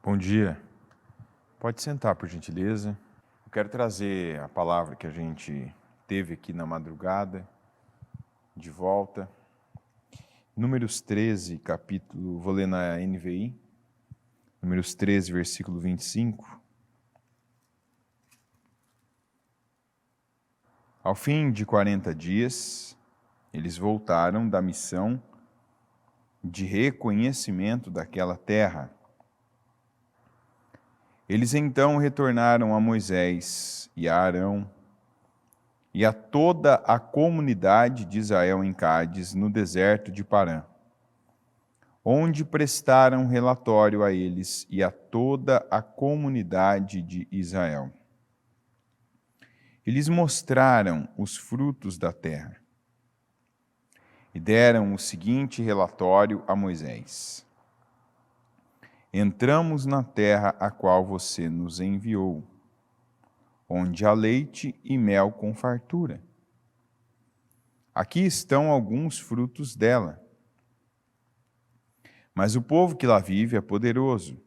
Bom dia. Pode sentar, por gentileza. Eu quero trazer a palavra que a gente teve aqui na madrugada, de volta. Números 13, capítulo, vou ler na NVI. Números 13, versículo 25. Ao fim de 40 dias, eles voltaram da missão de reconhecimento daquela terra. Eles então retornaram a Moisés e a Arão e a toda a comunidade de Israel em Cádiz, no deserto de Parã, onde prestaram relatório a eles e a toda a comunidade de Israel. Eles mostraram os frutos da terra e deram o seguinte relatório a Moisés: Entramos na terra a qual você nos enviou, onde há leite e mel com fartura. Aqui estão alguns frutos dela. Mas o povo que lá vive é poderoso,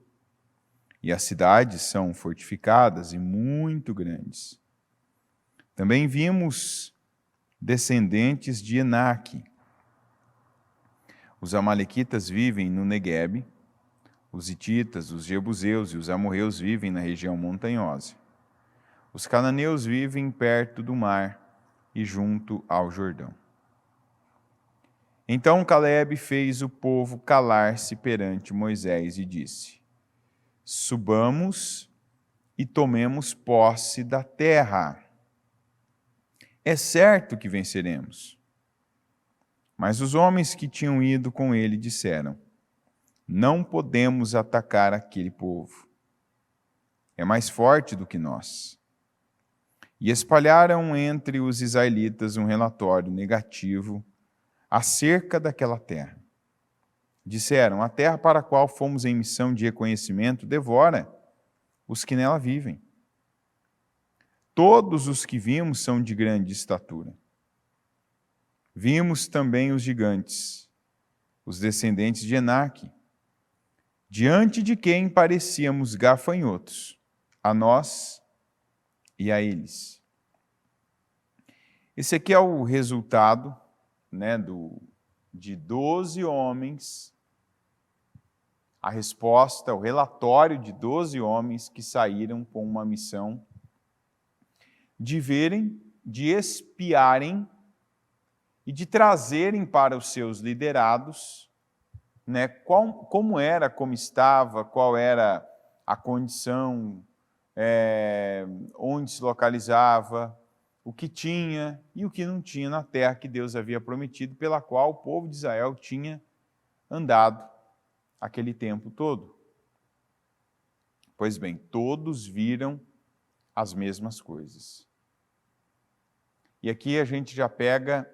e as cidades são fortificadas e muito grandes. Também vimos descendentes de Enaque. Os amalequitas vivem no Neguebe, os hititas, os jebuseus e os amorreus vivem na região montanhosa. Os cananeus vivem perto do mar e junto ao Jordão. Então Calebe fez o povo calar-se perante Moisés e disse: Subamos e tomemos posse da terra. É certo que venceremos. Mas os homens que tinham ido com ele disseram: Não podemos atacar aquele povo. É mais forte do que nós. E espalharam entre os israelitas um relatório negativo acerca daquela terra. Disseram: A terra para a qual fomos em missão de reconhecimento devora os que nela vivem. Todos os que vimos são de grande estatura. Vimos também os gigantes, os descendentes de Enaque, diante de quem parecíamos gafanhotos, a nós e a eles. Esse aqui é o resultado, de 12 homens, a resposta, o relatório de 12 homens que saíram com uma missão de verem, de espiarem e de trazerem para os seus liderados, como era, como estava, qual era a condição, onde se localizava, o que tinha e o que não tinha na terra que Deus havia prometido, pela qual o povo de Israel tinha andado aquele tempo todo. Pois bem, todos viram as mesmas coisas. E aqui a gente já pega,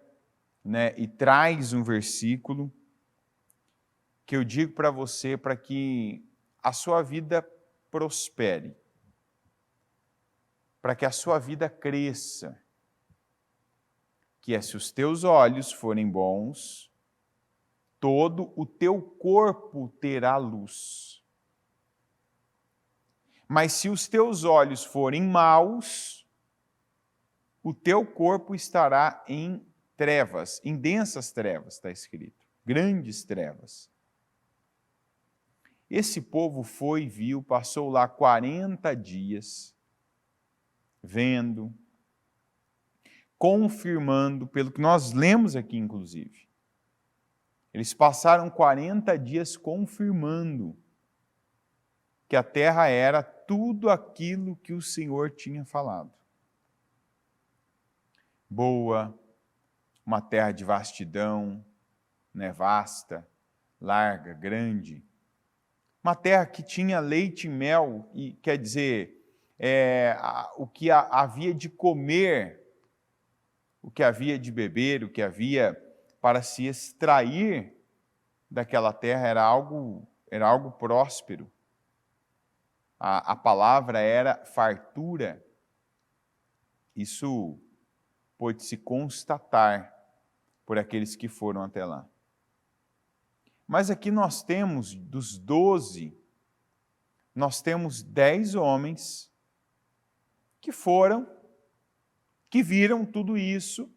e traz um versículo que eu digo para você para que a sua vida prospere, para que a sua vida cresça, que é: se os teus olhos forem bons, todo o teu corpo terá luz. Mas se os teus olhos forem maus, o teu corpo estará em trevas, em densas trevas, está escrito, grandes trevas. Esse povo foi, viu, passou lá 40 dias, vendo, confirmando, pelo que nós lemos aqui, inclusive. Eles passaram 40 dias confirmando que a terra era tudo aquilo que o Senhor tinha falado. Boa, uma terra de vastidão, vasta, larga, grande. Uma terra que tinha leite e mel, e quer dizer, o que havia de comer, o que havia de beber, o que havia para se extrair daquela terra era algo próspero. A palavra era fartura. Isso pôde-se constatar por aqueles que foram até lá. Mas aqui nós temos dos 12, nós temos 10 homens que foram, que viram tudo isso,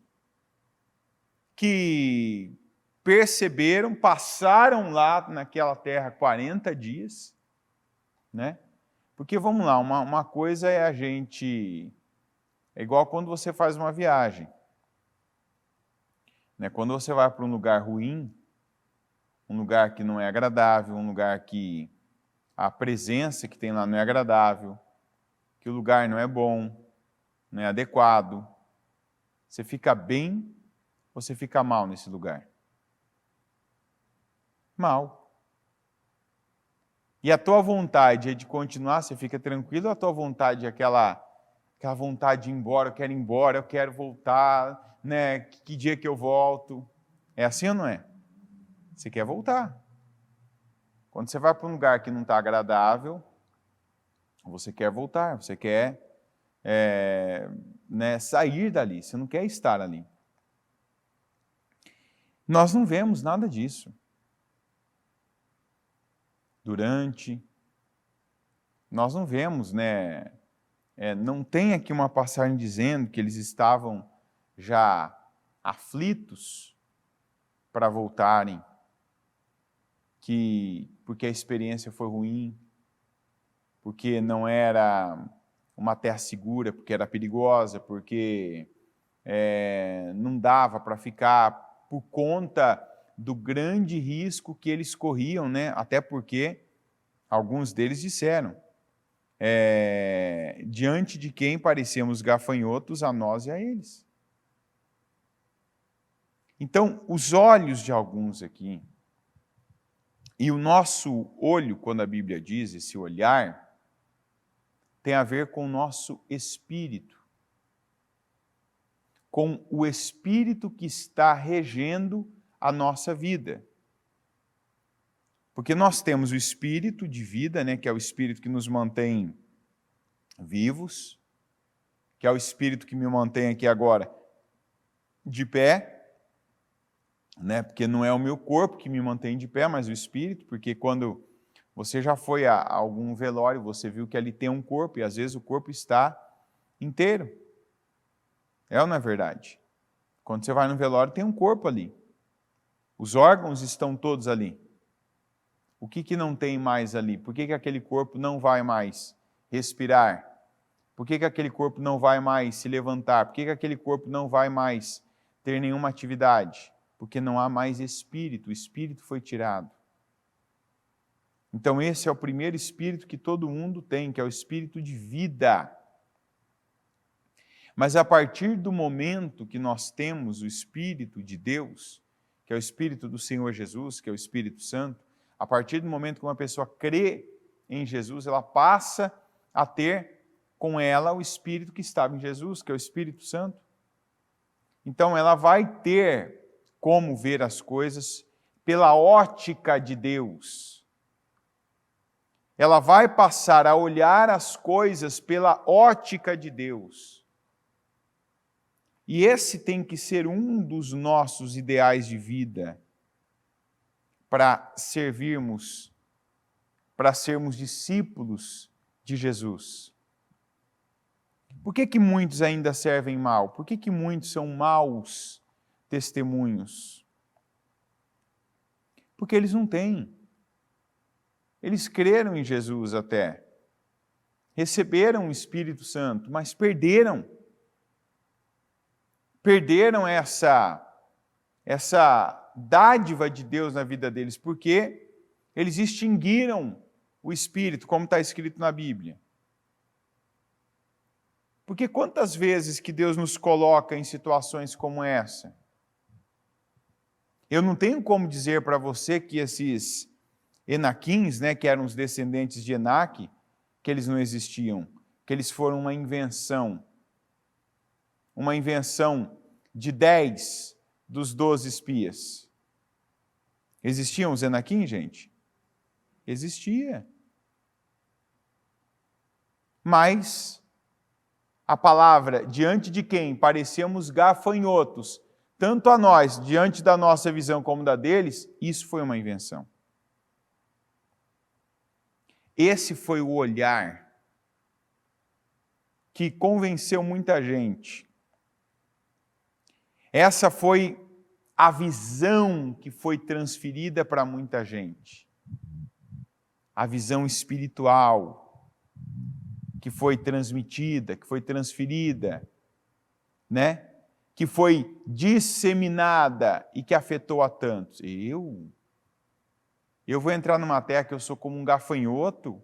que perceberam, passaram lá naquela terra 40 dias, né? Porque, vamos lá, uma coisa é a gente... É igual quando você faz uma viagem, né? Quando você vai para um lugar ruim, um lugar que não é agradável, um lugar que a presença que tem lá não é agradável, que o lugar não é bom, não é adequado, você fica bem ou você fica mal nesse lugar? Mal. E a tua vontade é de continuar, você fica tranquilo, ou a tua vontade é aquela vontade de ir embora, eu quero voltar, né? Que dia que eu volto? É assim ou não é? Você quer voltar. Quando você vai para um lugar que não está agradável, você quer voltar, você quer né, sair dali, você não quer estar ali. Nós não vemos nada disso. Nós não vemos, né? Não tem aqui uma passagem dizendo que eles estavam já aflitos para voltarem, porque a experiência foi ruim, porque não era uma terra segura, porque era perigosa, porque não dava para ficar por conta do grande risco que eles corriam, né? Até porque alguns deles disseram, diante de quem parecemos gafanhotos a nós e a eles. Então, os olhos de alguns aqui, e o nosso olho, quando a Bíblia diz esse olhar, tem a ver com o nosso espírito, com o espírito que está regendo a nossa vida. Porque nós temos o espírito de vida, né, que é o espírito que nos mantém vivos, que é o espírito que me mantém aqui agora de pé, né, porque não é o meu corpo que me mantém de pé, mas o espírito, porque quando você já foi a algum velório, você viu que ali tem um corpo, e às vezes o corpo está inteiro. É ou não é verdade? Quando você vai no velório, tem um corpo ali. Os órgãos estão todos ali. O que não tem mais ali? Por que aquele corpo não vai mais respirar? Por que aquele corpo não vai mais se levantar? Por que aquele corpo não vai mais ter nenhuma atividade? Porque não há mais espírito, o espírito foi tirado. Então esse é o primeiro espírito que todo mundo tem, que é o espírito de vida. Mas a partir do momento que nós temos o Espírito de Deus, que é o Espírito do Senhor Jesus, que é o Espírito Santo, a partir do momento que uma pessoa crê em Jesus, ela passa a ter com ela o Espírito que estava em Jesus, que é o Espírito Santo. Então ela vai ter como ver as coisas pela ótica de Deus. Ela vai passar a olhar as coisas pela ótica de Deus. E esse tem que ser um dos nossos ideais de vida para servirmos, para sermos discípulos de Jesus. Por que muitos ainda servem mal? Por que muitos são maus testemunhos? Porque eles não têm. Eles creram em Jesus até. Receberam o Espírito Santo, mas perderam. Perderam essa dádiva de Deus na vida deles, porque eles extinguiram o Espírito, como está escrito na Bíblia. Porque quantas vezes que Deus nos coloca em situações como essa? Eu não tenho como dizer para você que esses Enaquins, né, que eram os descendentes de Enaque, que eles não existiam, que eles foram uma invenção de 10 dos 12 espias. Existiam os Enaquim, gente? Existia. Mas a palavra, diante de quem parecemos gafanhotos, tanto a nós, diante da nossa visão como da deles, isso foi uma invenção. Esse foi o olhar que convenceu muita gente. Essa foi a visão que foi transferida para muita gente. A visão espiritual que foi transmitida, que foi transferida, né? Que foi disseminada e que afetou a tantos. Eu vou entrar numa terra que eu sou como um gafanhoto,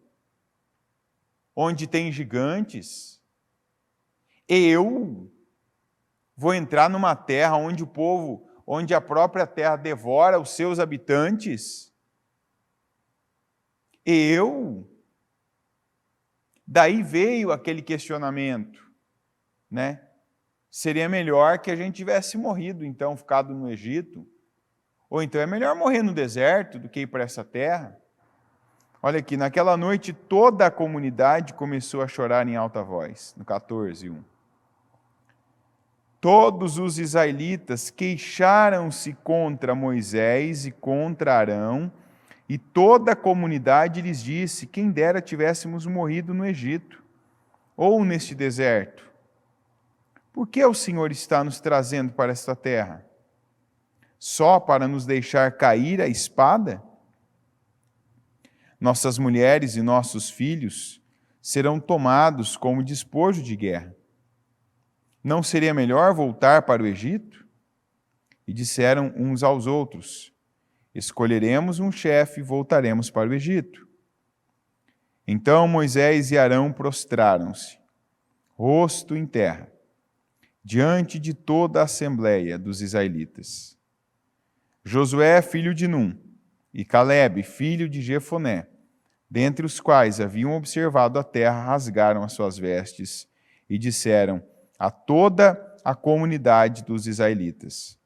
onde tem gigantes. Eu vou entrar numa terra onde a própria terra devora os seus habitantes. Daí veio aquele questionamento, né? Seria melhor que a gente tivesse morrido, então, ficado no Egito. Ou então é melhor morrer no deserto do que ir para essa terra. Olha aqui, naquela noite toda a comunidade começou a chorar em alta voz, no 14:1. Todos os israelitas queixaram-se contra Moisés e contra Arão, e toda a comunidade lhes disse: quem dera tivéssemos morrido no Egito, ou neste deserto. Por que o Senhor está nos trazendo para esta terra? Só para nos deixar cair a espada? Nossas mulheres e nossos filhos serão tomados como despojo de guerra. Não seria melhor voltar para o Egito? E disseram uns aos outros: escolheremos um chefe e voltaremos para o Egito. Então Moisés e Arão prostraram-se, rosto em terra, diante de toda a assembleia dos israelitas. Josué, filho de Num, e Calebe, filho de Jefoné, dentre os quais haviam observado a terra, rasgaram as suas vestes e disseram a toda a comunidade dos israelitas: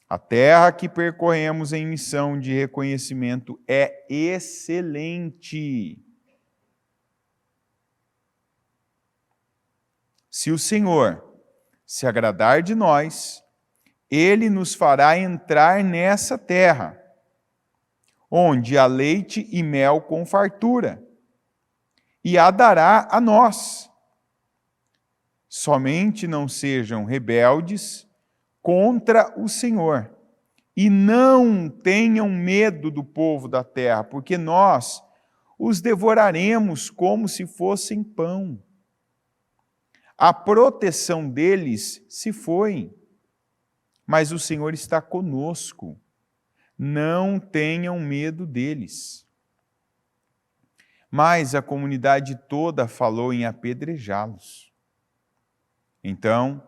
a terra que percorremos em missão de reconhecimento é excelente. Se o Senhor se agradar de nós, Ele nos fará entrar nessa terra, onde há leite e mel com fartura, e a dará a nós. Somente não sejam rebeldes contra o Senhor, e não tenham medo do povo da terra, porque nós os devoraremos como se fossem pão. A proteção deles se foi, mas o Senhor está conosco. Não tenham medo deles. Mas a comunidade toda falou em apedrejá-los. Então,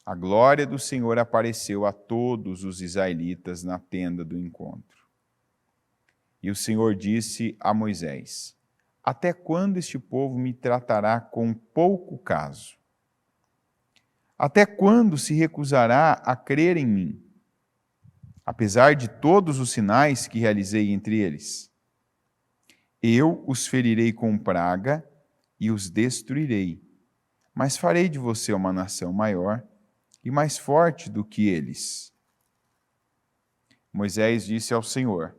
a glória do Senhor apareceu a todos os israelitas na tenda do encontro. E o Senhor disse a Moisés: até quando este povo me tratará com pouco caso? Até quando se recusará a crer em mim, apesar de todos os sinais que realizei entre eles? Eu os ferirei com praga e os destruirei, mas farei de você uma nação maior e mais forte do que eles. Moisés disse ao Senhor: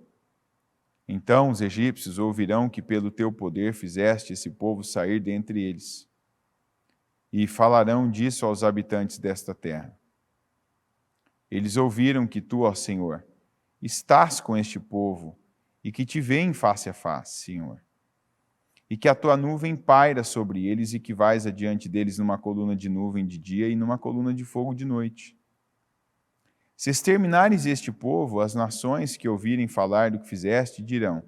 então os egípcios ouvirão que pelo teu poder fizeste esse povo sair dentre eles, e falarão disso aos habitantes desta terra. Eles ouviram que tu, ó Senhor, estás com este povo e que te veem face a face, Senhor, e que a tua nuvem paira sobre eles e que vais adiante deles numa coluna de nuvem de dia e numa coluna de fogo de noite. Se exterminares este povo, as nações que ouvirem falar do que fizeste dirão: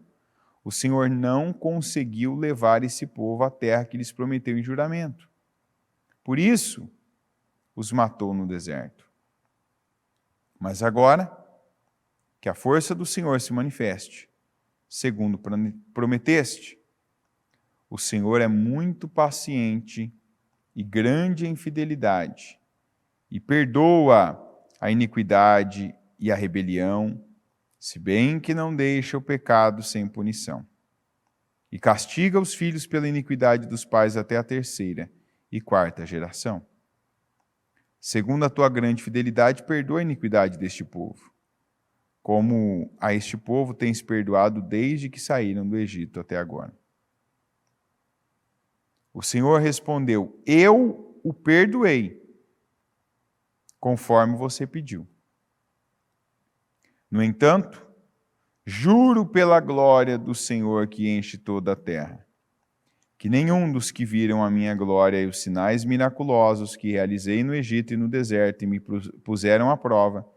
o Senhor não conseguiu levar esse povo à terra que lhes prometeu em juramento. Por isso, os matou no deserto. Mas agora, que a força do Senhor se manifeste, segundo prometeste. O Senhor é muito paciente e grande em fidelidade, e perdoa a iniquidade e a rebelião, se bem que não deixa o pecado sem punição. E castiga os filhos pela iniquidade dos pais até a terceira e quarta geração. Segundo a tua grande fidelidade, perdoa a iniquidade deste povo, como a este povo tens perdoado desde que saíram do Egito até agora. O Senhor respondeu: eu o perdoei, conforme você pediu. No entanto, juro pela glória do Senhor que enche toda a terra, que nenhum dos que viram a minha glória e os sinais miraculosos que realizei no Egito e no deserto e me puseram à prova,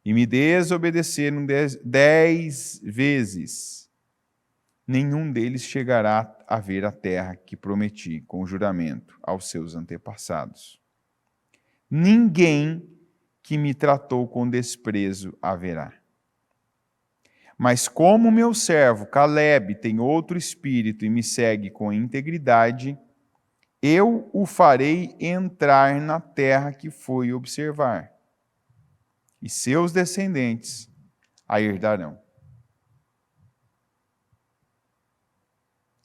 e me desobedeceram 10 vezes, nenhum deles chegará a ver a terra que prometi com juramento aos seus antepassados. Ninguém que me tratou com desprezo haverá. Mas como meu servo Caleb tem outro espírito e me segue com integridade, eu o farei entrar na terra que foi observar, e seus descendentes a herdarão.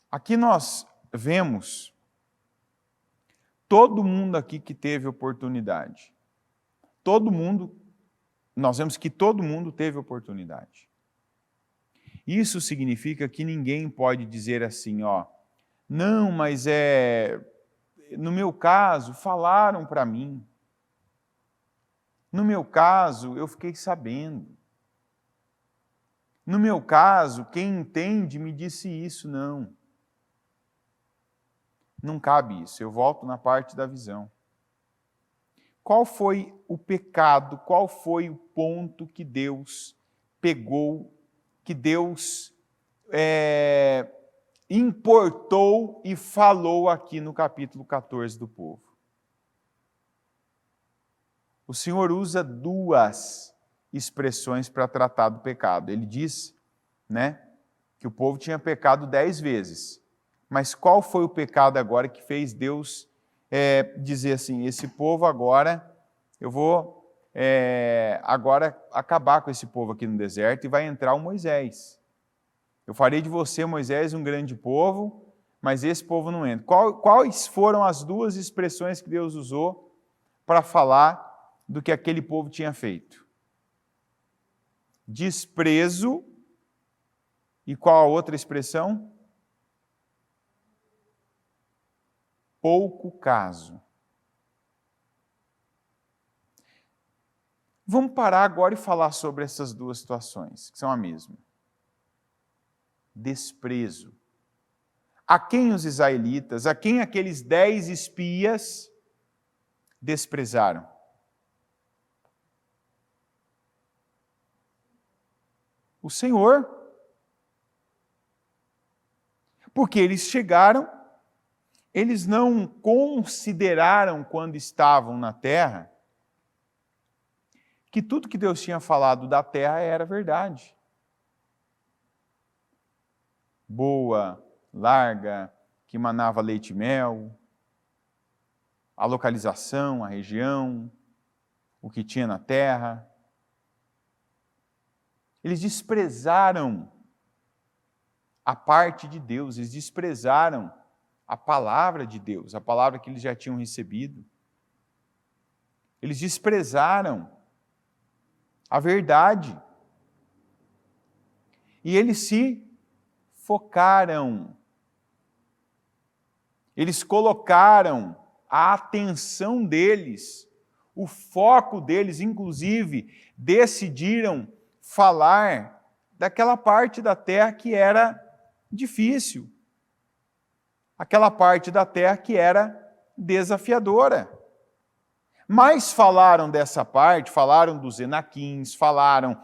Aqui nós vemos todo mundo aqui que teve oportunidade. Nós vemos que todo mundo teve oportunidade. Isso significa que ninguém pode dizer assim, não, mas no meu caso, falaram para mim. No meu caso, eu fiquei sabendo. No meu caso, quem entende me disse isso. Não. Não cabe isso. Eu volto na parte da visão. Qual foi o pecado, qual foi o ponto que Deus pegou, que Deus importou e falou aqui no capítulo 14 do povo? O Senhor usa duas expressões para tratar do pecado. Ele diz, que o povo tinha pecado 10 vezes. Mas qual foi o pecado agora que fez Deus dizer assim, esse povo agora, eu vou agora acabar com esse povo aqui no deserto e vai entrar o Moisés. Eu farei de você, Moisés, um grande povo, mas esse povo não entra. Quais foram as duas expressões que Deus usou para falar do que aquele povo tinha feito? Desprezo. E qual a outra expressão? Pouco caso. Vamos parar agora e falar sobre essas duas situações, que são a mesma. Desprezo. A quem os israelitas, a quem aqueles 10 espias desprezaram? O Senhor. Porque eles chegaram, eles não consideraram quando estavam na terra que tudo que Deus tinha falado da terra era verdade. Boa, larga, que manava leite e mel, a localização, a região, o que tinha na terra. Eles desprezaram a parte de Deus, eles desprezaram a palavra de Deus, a palavra que eles já tinham recebido. Eles desprezaram a verdade. E eles se focaram. Eles colocaram a atenção deles, o foco deles, inclusive, decidiram falar daquela parte da terra que era difícil. Aquela parte da terra que era desafiadora. Mas falaram dessa parte, falaram dos Enaquins, falaram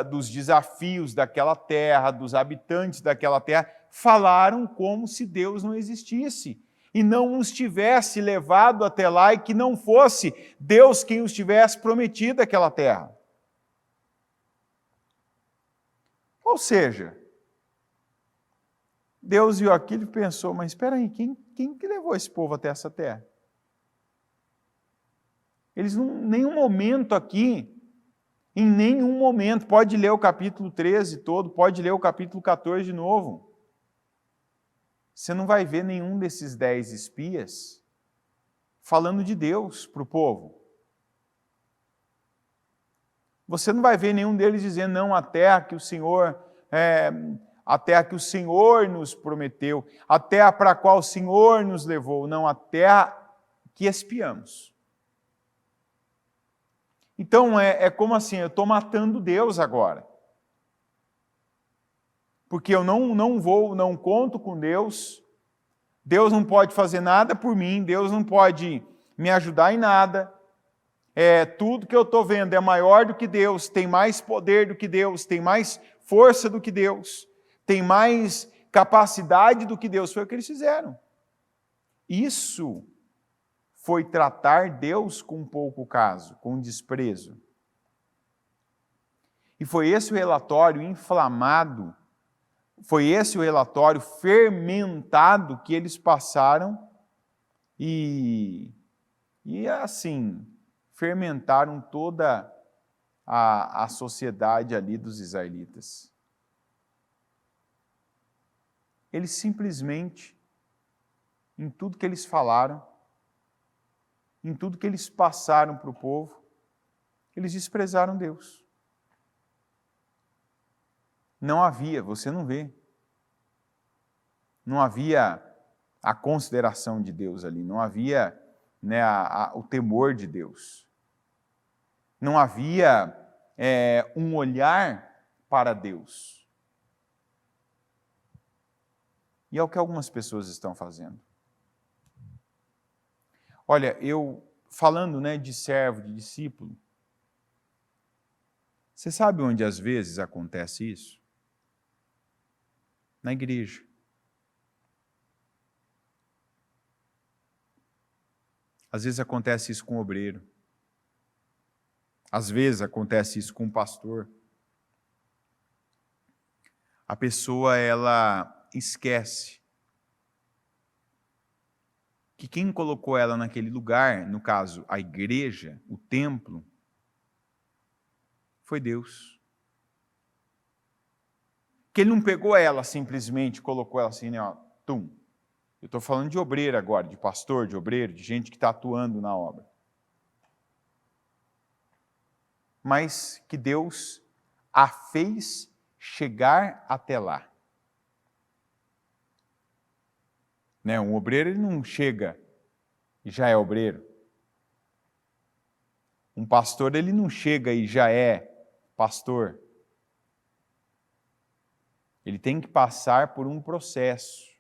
dos desafios daquela terra, dos habitantes daquela terra, falaram como se Deus não existisse e não os tivesse levado até lá e que não fosse Deus quem os tivesse prometido aquela terra. Ou seja, Deus viu aquilo e pensou, mas espera aí, quem que levou esse povo até essa terra? Eles em nenhum momento aqui, em nenhum momento, pode ler o capítulo 13 todo, pode ler o capítulo 14 de novo. Você não vai ver nenhum desses 10 espias falando de Deus para o povo. Você não vai ver nenhum deles dizendo, não, a terra que o Senhor a terra que o Senhor nos prometeu, a terra para a qual o Senhor nos levou, não a terra que espiamos. Então é como assim, eu estou matando Deus agora. Porque eu não conto com Deus, Deus não pode fazer nada por mim, Deus não pode me ajudar em nada. Tudo que eu estou vendo é maior do que Deus, tem mais poder do que Deus, tem mais força do que Deus, tem mais capacidade do que Deus. Foi o que eles fizeram. Isso foi tratar Deus com pouco caso, com desprezo. E foi esse o relatório inflamado, foi esse o relatório fermentado que eles passaram e assim, fermentaram toda a sociedade ali dos israelitas. Eles simplesmente, em tudo que eles falaram, em tudo que eles passaram para o povo, eles desprezaram Deus. Não havia, você não vê, não havia a consideração de Deus ali, não havia, né, o temor de Deus. Não havia um olhar para Deus. E é o que algumas pessoas estão fazendo. Olha, eu falando, né, de servo, de discípulo, você sabe onde às vezes acontece isso? Na igreja. Às vezes acontece isso com o obreiro. Às vezes acontece isso com o pastor. A pessoa, ela esquece que quem colocou ela naquele lugar, no caso, a igreja, o templo, foi Deus. Que ele não pegou ela simplesmente, colocou ela assim, né, ó, tum. Eu estou falando de obreiro agora, de pastor, de obreiro, de gente que está atuando na obra. Mas que Deus a fez chegar até lá. Né? Um obreiro, ele não chega e já é obreiro. Um pastor, ele não chega e já é pastor. Ele tem que passar por um processo.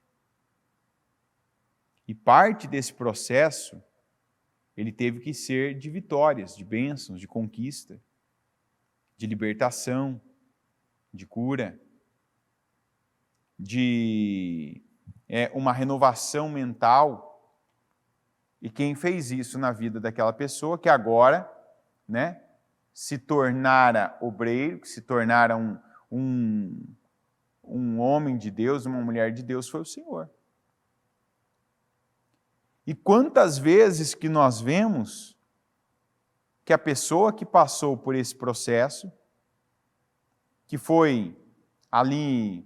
E parte desse processo, ele teve que ser de vitórias, de bênçãos, de conquista, de libertação, de cura, de uma renovação mental. E quem fez isso na vida daquela pessoa, que agora, né, se tornara obreiro, que se tornara um homem de Deus, uma mulher de Deus, foi o Senhor. E quantas vezes que nós vemos que a pessoa que passou por esse processo, que foi ali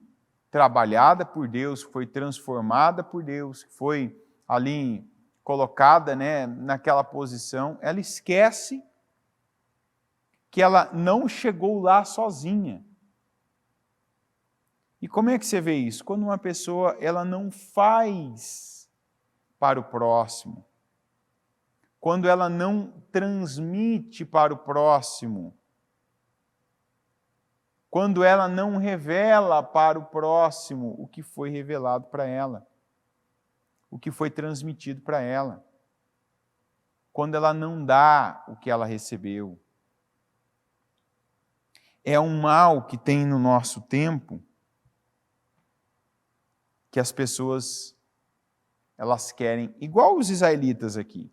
trabalhada por Deus, foi transformada por Deus, que foi ali colocada, né, naquela posição, ela esquece que ela não chegou lá sozinha. E como é que você vê isso? Quando uma pessoa ela não faz para o próximo, quando ela não transmite para o próximo, quando ela não revela para o próximo o que foi revelado para ela, o que foi transmitido para ela, quando ela não dá o que ela recebeu. É um mal que tem no nosso tempo que as pessoas elas querem, igual os israelitas aqui.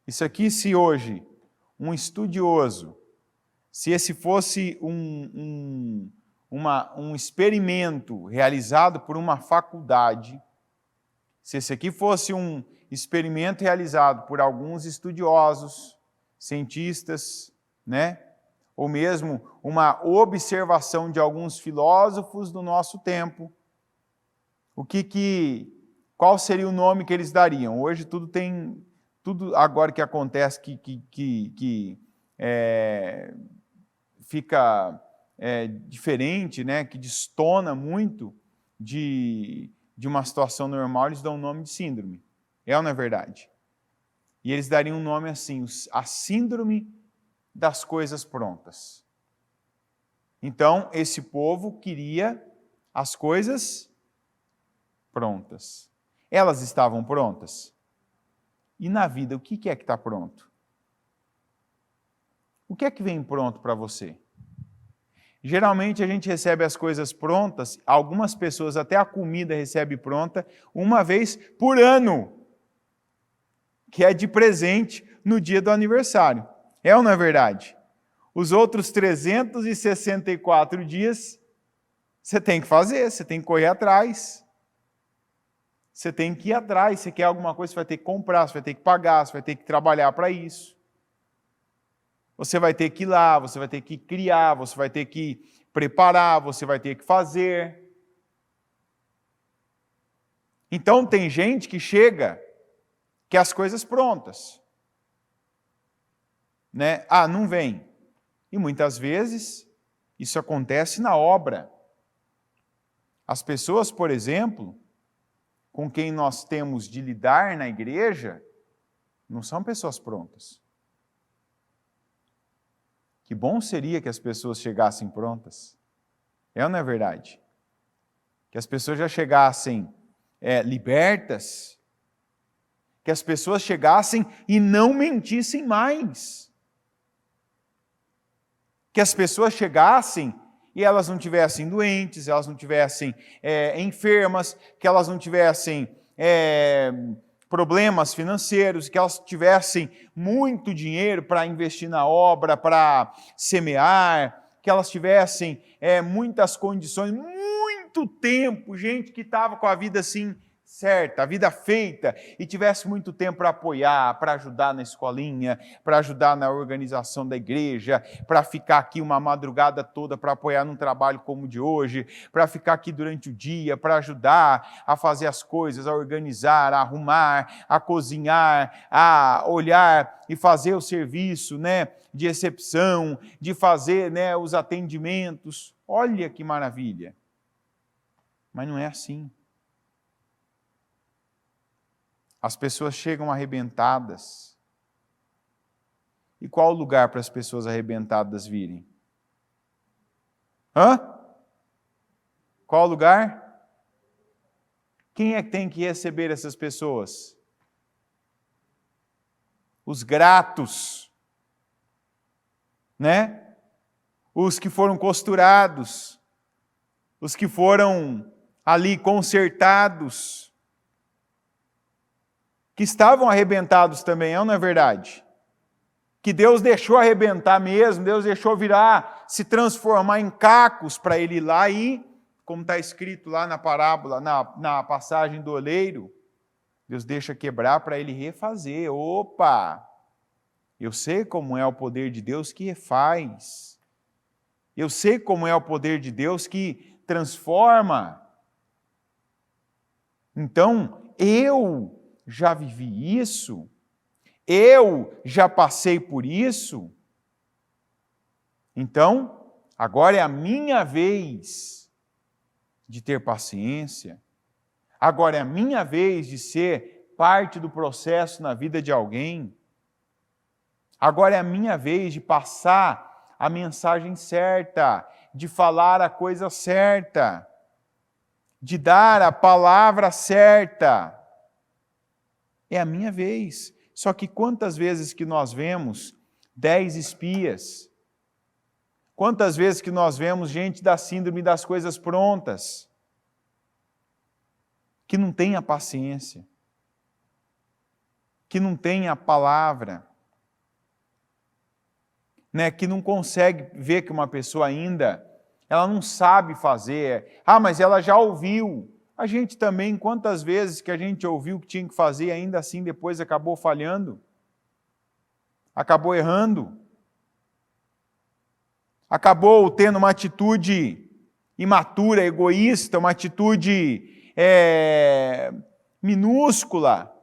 Isso aqui, se hoje um estudioso, se esse fosse um experimento realizado por uma faculdade, se esse aqui fosse um experimento realizado por alguns estudiosos, cientistas, né? Ou mesmo uma observação de alguns filósofos do nosso tempo, qual seria o nome que eles dariam? Hoje tudo agora que acontece que fica diferente, né, que destona muito de uma situação normal, eles dão o nome de síndrome. É ou não é verdade? E eles dariam um nome assim, a síndrome das coisas prontas. Então, esse povo queria as coisas prontas. Elas estavam prontas? E na vida, o que é que está pronto? O que é que vem pronto para você? Geralmente a gente recebe as coisas prontas, algumas pessoas até a comida recebe pronta, uma vez por ano, que é de presente no dia do aniversário. É ou não é verdade? Os outros 364 dias, você tem que fazer, você tem que correr atrás. Você tem que ir atrás, você quer alguma coisa, você vai ter que comprar, você vai ter que pagar, você vai ter que trabalhar para isso. Você vai ter que ir lá, você vai ter que criar, você vai ter que preparar, você vai ter que fazer. Então tem gente que chega, quer as coisas prontas. Né? Ah, não vem. E muitas vezes isso acontece na obra. As pessoas, por exemplo, com quem nós temos de lidar na igreja, não são pessoas prontas. Que bom seria que as pessoas chegassem prontas. É ou não é verdade? Que as pessoas já chegassem libertas, que as pessoas chegassem e não mentissem mais. Que as pessoas chegassem e elas não tivessem doentes, elas não tivessem enfermas, que elas não tivessem problemas financeiros, que elas tivessem muito dinheiro para investir na obra, para semear, que elas tivessem muitas condições, muito tempo, gente que estava com a vida assim certa, a vida feita, e tivesse muito tempo para apoiar, para ajudar na escolinha, para ajudar na organização da igreja, para ficar aqui uma madrugada toda para apoiar num trabalho como o de hoje, para ficar aqui durante o dia, para ajudar a fazer as coisas, a organizar, a arrumar, a cozinhar, a olhar e fazer o serviço, né, de recepção, de fazer, né, os atendimentos. Olha que maravilha! Mas não é assim. As pessoas chegam arrebentadas. E qual o lugar para as pessoas arrebentadas virem? Qual o lugar? Quem é que tem que receber essas pessoas? Os gratos, né? Os que foram costurados, os que foram ali consertados, que estavam arrebentados também, não é verdade? Que Deus deixou arrebentar mesmo, Deus deixou virar, se transformar em cacos para ele ir lá e, como está escrito lá na parábola, na passagem do oleiro, Deus deixa quebrar para ele refazer. Opa! Eu sei como é o poder de Deus que refaz. Eu sei como é o poder de Deus que transforma. Então, eu já vivi isso, eu já passei por isso, então, agora é a minha vez de ter paciência, agora é a minha vez de ser parte do processo na vida de alguém, agora é a minha vez de passar a mensagem certa, de falar a coisa certa, de dar a palavra certa. É a minha vez. Só que quantas vezes que nós vemos 10 espias? Quantas vezes que nós vemos gente da síndrome das coisas prontas? Que não tem a paciência. Que não tem a palavra. Né? Que não consegue ver que uma pessoa ainda, ela não sabe fazer. Ah, mas ela já ouviu. A gente também, quantas vezes que a gente ouviu o que tinha que fazer, ainda assim depois acabou falhando, acabou errando, acabou tendo uma atitude imatura, egoísta, uma atitude minúscula,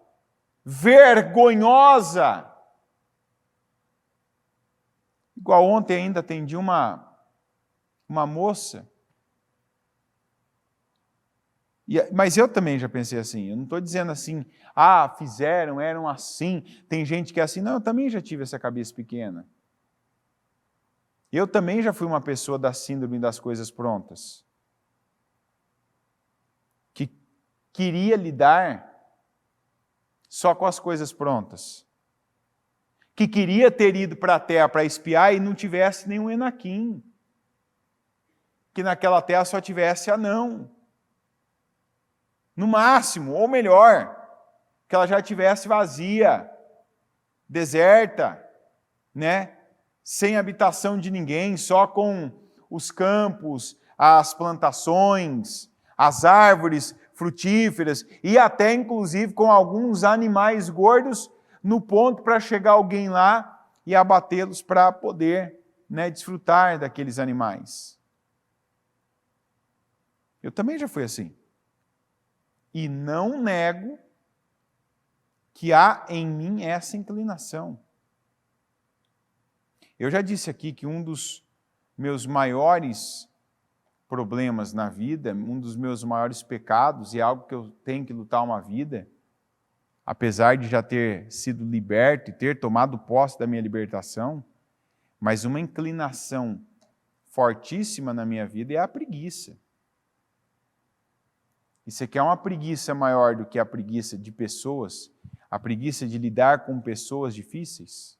vergonhosa. Igual ontem ainda atendi uma uma moça. Mas eu também já pensei assim, eu não estou dizendo assim, fizeram, eram assim, tem gente que é assim. Não, eu também já tive essa cabeça pequena. Eu também já fui uma pessoa da síndrome das coisas prontas, que queria lidar só com as coisas prontas, que queria ter ido para a terra para espiar e não tivesse nenhum Enaquim, que naquela terra só tivesse anão, no máximo, ou melhor, que ela já tivesse vazia, deserta, né? Sem habitação de ninguém, só com os campos, as plantações, as árvores frutíferas e até inclusive com alguns animais gordos no ponto para chegar alguém lá e abatê-los para poder, né, desfrutar daqueles animais. Eu também já fui assim. E não nego que há em mim essa inclinação. Eu já disse aqui que um dos meus maiores problemas na vida, um dos meus maiores pecados, e algo que eu tenho que lutar uma vida, apesar de já ter sido liberto e ter tomado posse da minha libertação, mas uma inclinação fortíssima na minha vida é a preguiça. E você quer uma preguiça maior do que a preguiça de pessoas, a preguiça de lidar com pessoas difíceis?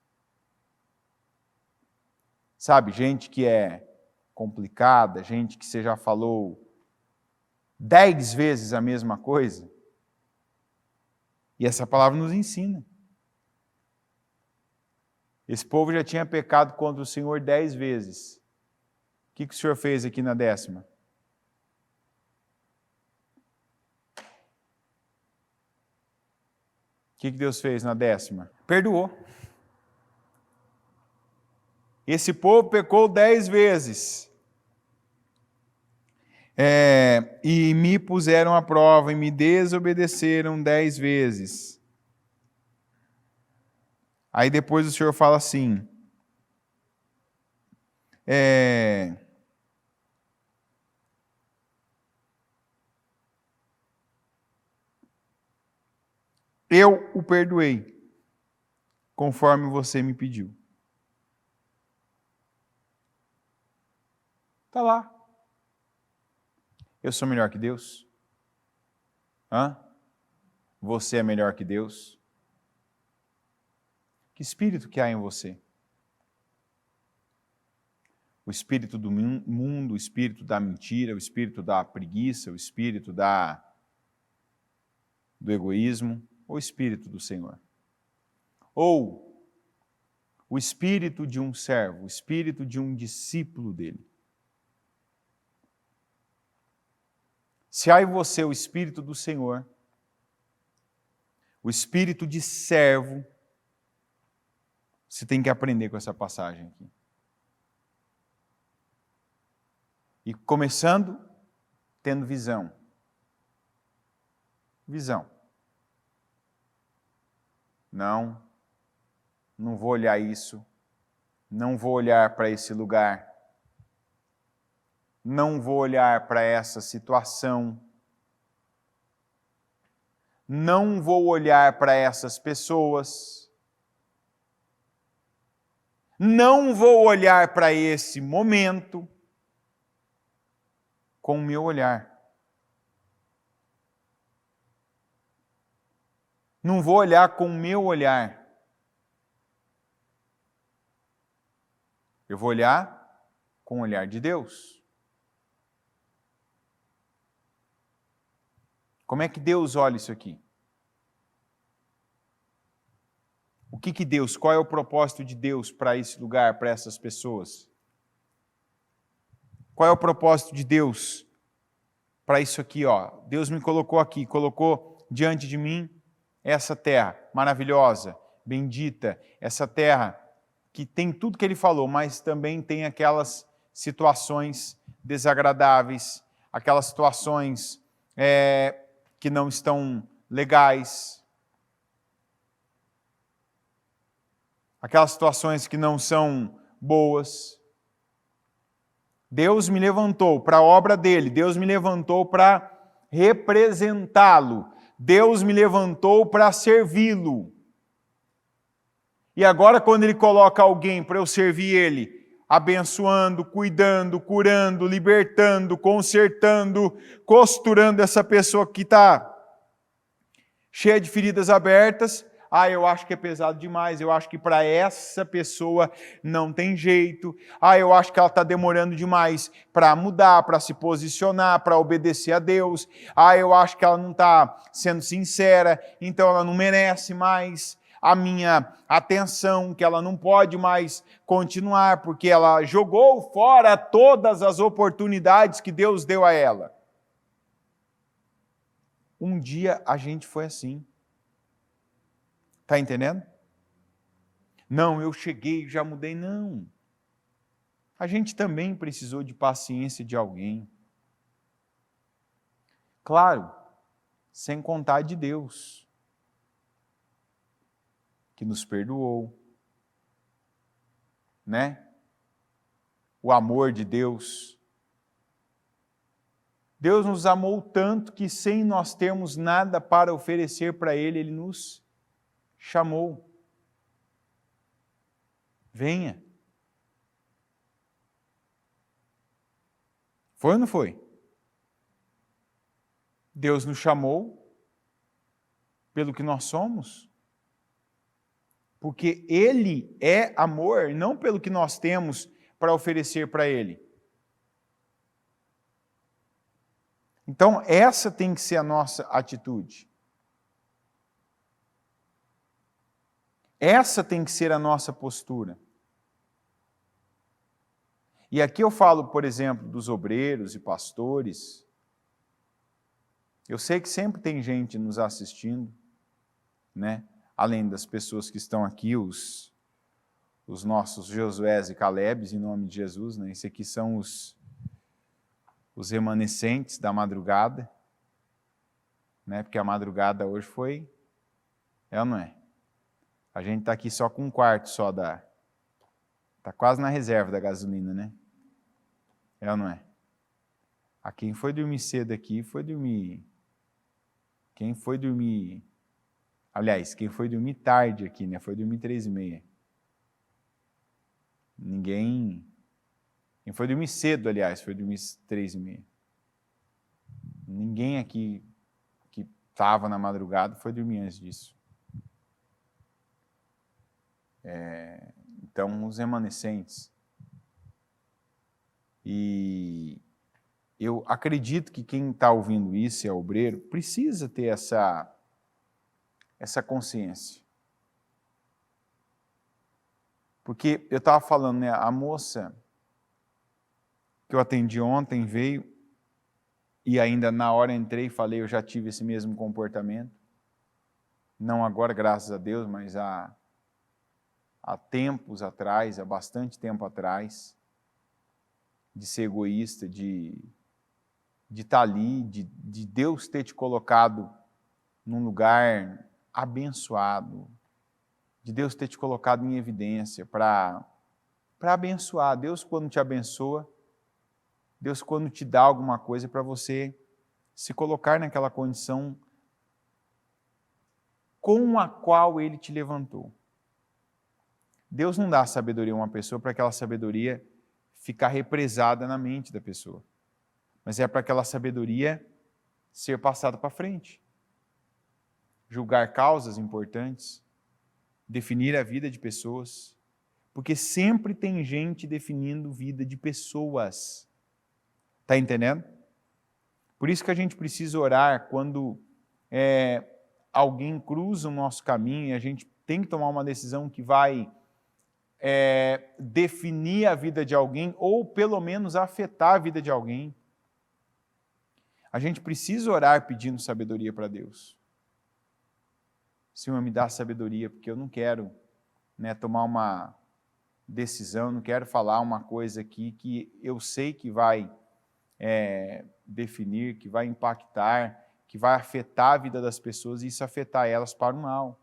Sabe, gente que é complicada, gente que você já falou 10 vezes a mesma coisa. E essa palavra nos ensina. Esse povo já tinha pecado contra o Senhor 10 vezes. O que o Senhor fez aqui na 10ª? O que Deus fez na 10ª? Perdoou. Esse povo pecou 10 vezes. E me puseram à prova e me desobedeceram 10 vezes. Aí depois o Senhor fala assim, eu o perdoei, conforme você me pediu. Está lá. Eu sou melhor que Deus? Você é melhor que Deus? Que espírito que há em você? O espírito do mundo, o espírito da mentira, o espírito da preguiça, o espírito do egoísmo, ou o espírito do Senhor? Ou o espírito de um servo, o espírito de um discípulo dele? Se há em você o espírito do Senhor, o espírito de servo, você tem que aprender com essa passagem aqui. E começando, tendo visão. Visão. Não vou olhar isso, não vou olhar para esse lugar, não vou olhar para essa situação, não vou olhar para essas pessoas, não vou olhar para esse momento com o meu olhar. Não vou olhar com o meu olhar. Eu vou olhar com o olhar de Deus. Como é que Deus olha isso aqui? O que Deus, qual é o propósito de Deus para esse lugar, para essas pessoas? Qual é o propósito de Deus para isso aqui? Deus me colocou aqui, colocou diante de mim essa terra maravilhosa, bendita, essa terra que tem tudo que Ele falou, mas também tem aquelas situações desagradáveis, aquelas situações que não estão legais, aquelas situações que não são boas. Deus me levantou para a obra dele, Deus me levantou para representá-lo, Deus me levantou para servi-lo. E agora, quando ele coloca alguém para eu servir ele, abençoando, cuidando, curando, libertando, consertando, costurando essa pessoa que está cheia de feridas abertas, eu acho que é pesado demais, eu acho que para essa pessoa não tem jeito, eu acho que ela está demorando demais para mudar, para se posicionar, para obedecer a Deus, eu acho que ela não está sendo sincera, então ela não merece mais a minha atenção, que ela não pode mais continuar, porque ela jogou fora todas as oportunidades que Deus deu a ela. Um dia a gente foi assim. Está entendendo? Não, eu cheguei, já mudei. Não. A gente também precisou de paciência de alguém. Claro, sem contar de Deus, que nos perdoou, né? O amor de Deus. Deus nos amou tanto que sem nós termos nada para oferecer para Ele, Ele nos chamou. Venha. Foi ou não foi? Deus nos chamou pelo que nós somos. Porque Ele é amor, não pelo que nós temos para oferecer para Ele. Então, essa tem que ser a nossa atitude. Essa tem que ser a nossa postura. E aqui eu falo, por exemplo, dos obreiros e pastores. Eu sei que sempre tem gente nos assistindo, né? Além das pessoas que estão aqui, os nossos Josués e Calebes, em nome de Jesus, né? Esses aqui são os remanescentes da madrugada, né? Porque a madrugada hoje foi, ou não é? A gente está aqui só com um quarto só da... Está quase na reserva da gasolina, né? É ou não é? A quem foi dormir cedo aqui foi dormir... Quem foi dormir... Aliás, quem foi dormir tarde aqui, né? Foi dormir 3h30. Ninguém... Quem foi dormir cedo, aliás, foi dormir 3h30. Ninguém aqui que estava na madrugada foi dormir antes disso. Então, os remanescentes. E eu acredito que quem está ouvindo isso, é obreiro, precisa ter essa consciência. Porque eu estava falando, né, a moça que eu atendi ontem veio, e ainda na hora entrei e falei, eu já tive esse mesmo comportamento. Não agora, graças a Deus, mas há tempos atrás, há bastante tempo atrás, de ser egoísta, de estar ali, de Deus ter te colocado num lugar abençoado, de Deus ter te colocado em evidência para abençoar. Deus, quando te abençoa, Deus, quando te dá alguma coisa, para você se colocar naquela condição com a qual Ele te levantou. Deus não dá sabedoria a uma pessoa para aquela sabedoria ficar represada na mente da pessoa, mas é para aquela sabedoria ser passada para frente. Julgar causas importantes, definir a vida de pessoas, porque sempre tem gente definindo vida de pessoas. Está entendendo? Por isso que a gente precisa orar quando alguém cruza o nosso caminho e a gente tem que tomar uma decisão que vai definir a vida de alguém ou pelo menos afetar a vida de alguém. A gente precisa orar pedindo sabedoria para Deus. Senhor, me dá sabedoria, porque eu não quero, né, tomar uma decisão, não quero falar uma coisa aqui que eu sei que vai definir, que vai impactar, que vai afetar a vida das pessoas e isso afetar elas para o mal.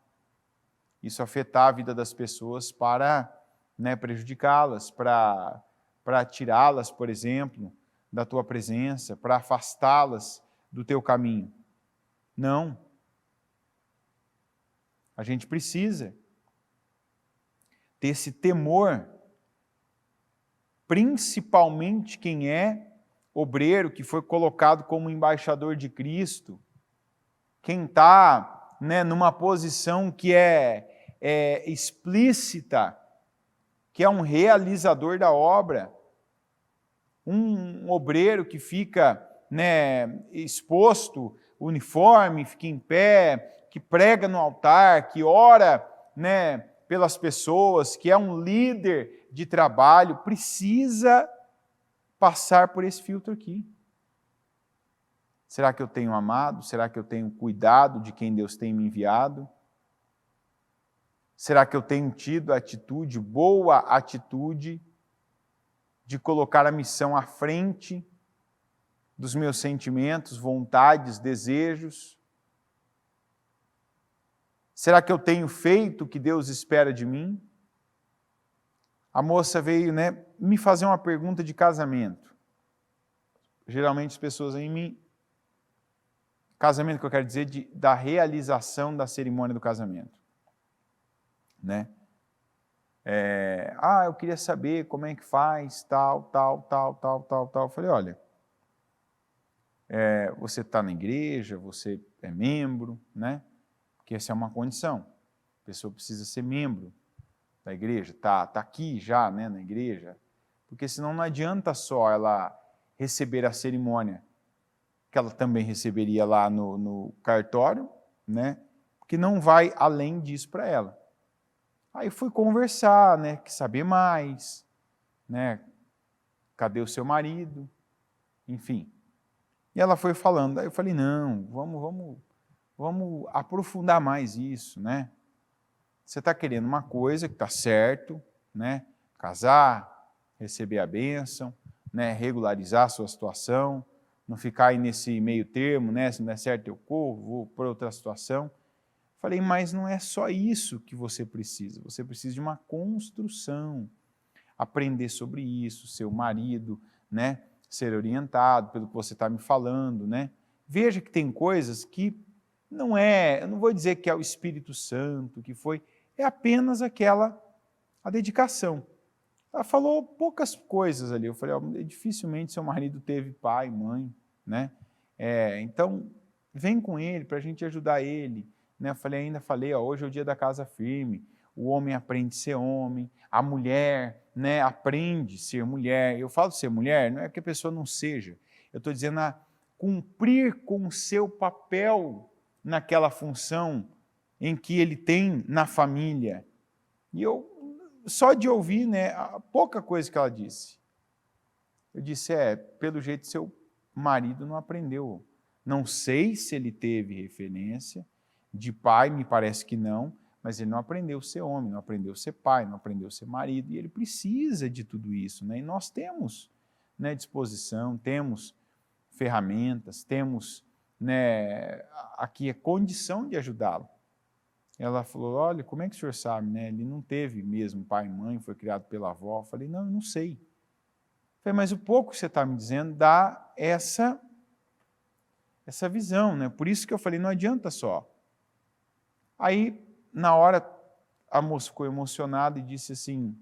Isso afetar a vida das pessoas para, né, prejudicá-las, para para tirá-las, por exemplo, da tua presença, para afastá-las do teu caminho. Não. A gente precisa ter esse temor, principalmente quem é obreiro, que foi colocado como embaixador de Cristo, quem está, né, numa posição que é explícita, que é um realizador da obra, um obreiro que fica, né, exposto, uniforme, fica em pé, que prega no altar, que ora, né, pelas pessoas, que é um líder de trabalho, precisa passar por esse filtro aqui. Será que eu tenho amado? Será que eu tenho cuidado de quem Deus tem me enviado? Será que eu tenho tido a atitude, boa atitude, de colocar a missão à frente dos meus sentimentos, vontades, desejos? Será que eu tenho feito o que Deus espera de mim? A moça veio, né, me fazer uma pergunta de casamento. Geralmente as pessoas em mim... Casamento que eu quero dizer da realização da cerimônia do casamento. Né? Eu queria saber como é que faz, tal. Eu falei, olha, você está na igreja, você é membro, né? Porque essa é uma condição. A pessoa precisa ser membro da igreja, tá aqui já, né, na igreja, porque senão não adianta só ela receber a cerimônia, que ela também receberia lá no cartório, né? Que não vai além disso para ela. Aí fui conversar, né? Saber mais, né? Cadê o seu marido? Enfim. E ela foi falando. Aí eu falei, não, vamos aprofundar mais isso, né? Você está querendo uma coisa que está certo, né? Casar, receber a bênção, né? Regularizar a sua situação, não ficar aí nesse meio termo, né? Se não der certo eu corro, vou para outra situação. Falei, mas não é só isso que você precisa de uma construção, aprender sobre isso, seu marido, né? Ser orientado pelo que você está me falando, né? Veja que tem coisas que não é, eu não vou dizer que é o Espírito Santo, que foi, é apenas a dedicação. Ela falou poucas coisas ali. Eu falei, dificilmente seu marido teve pai, mãe, né? Então, vem com ele para a gente ajudar ele. Né? Ainda falei, hoje é o dia da casa firme. O homem aprende a ser homem, a mulher, né, aprende a ser mulher. Eu falo ser mulher, não é que a pessoa não seja. Eu estou dizendo cumprir com o seu papel naquela função em que ele tem na família. E eu, só de ouvir, né, a pouca coisa que ela disse, eu disse, pelo jeito seu marido não aprendeu. Não sei se ele teve referência de pai, me parece que não, mas ele não aprendeu a ser homem, não aprendeu a ser pai, não aprendeu a ser marido, e ele precisa de tudo isso. Né? E nós temos, né, disposição, temos ferramentas, temos, né, aqui a condição de ajudá-lo. Ela falou, olha, como é que o senhor sabe? Né? Ele não teve mesmo pai e mãe, foi criado pela avó. Eu falei, não, eu não sei. Eu falei, mas o pouco que você está me dizendo dá essa visão. Né? Por isso que eu falei, não adianta só. Aí, na hora, a moça ficou emocionada e disse assim,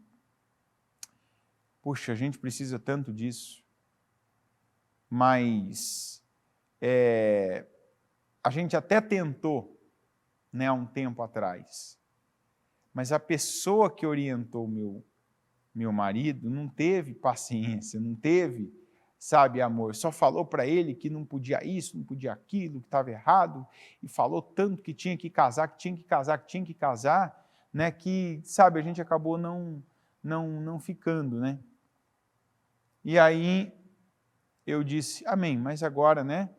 puxa, a gente precisa tanto disso, mas a gente até tentou, né, há um tempo atrás, mas a pessoa que orientou meu marido não teve paciência, não teve, sabe, amor, só falou para ele que não podia isso, não podia aquilo, que estava errado, e falou tanto que tinha que casar, né, que, sabe, a gente acabou não ficando, né? E aí eu disse, amém, mas agora, né,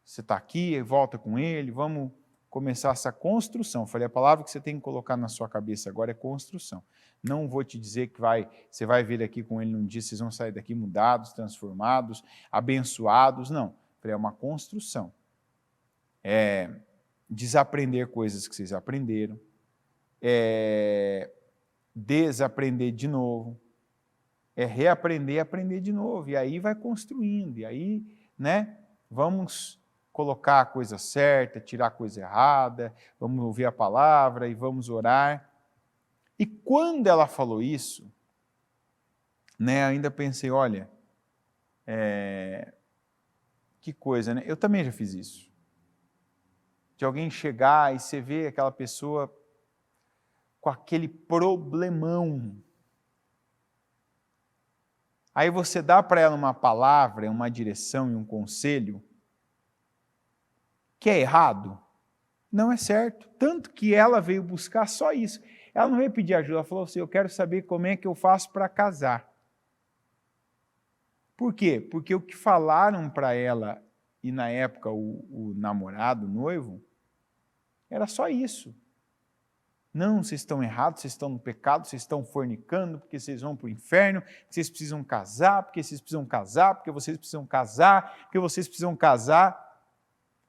você está aqui, volta com ele, vamos começar essa construção. Eu falei, a palavra que você tem que colocar na sua cabeça agora é construção. Não vou te dizer que você vai vir aqui com ele num dia, vocês vão sair daqui mudados, transformados, abençoados, não. Eu falei, é uma construção. Desaprender coisas que vocês aprenderam, desaprender de novo, é reaprender e aprender de novo. E aí vai construindo, e aí, né, vamos colocar a coisa certa, tirar a coisa errada, vamos ouvir a palavra e vamos orar. E quando ela falou isso, né, ainda pensei, olha, que coisa, né? Eu também já fiz isso. De alguém chegar e você vê aquela pessoa com aquele problemão. Aí você dá para ela uma palavra, uma direção e um conselho que é errado. Não é certo. Tanto que ela veio buscar só isso. Ela não veio pedir ajuda, ela falou assim, eu quero saber como é que eu faço para casar. Por quê? Porque o que falaram para ela, e na época o namorado, o noivo, era só isso. Não, vocês estão errados, vocês estão no pecado, vocês estão fornicando, porque vocês vão para o inferno, vocês precisam casar, porque vocês precisam casar, porque vocês precisam casar, porque vocês precisam casar.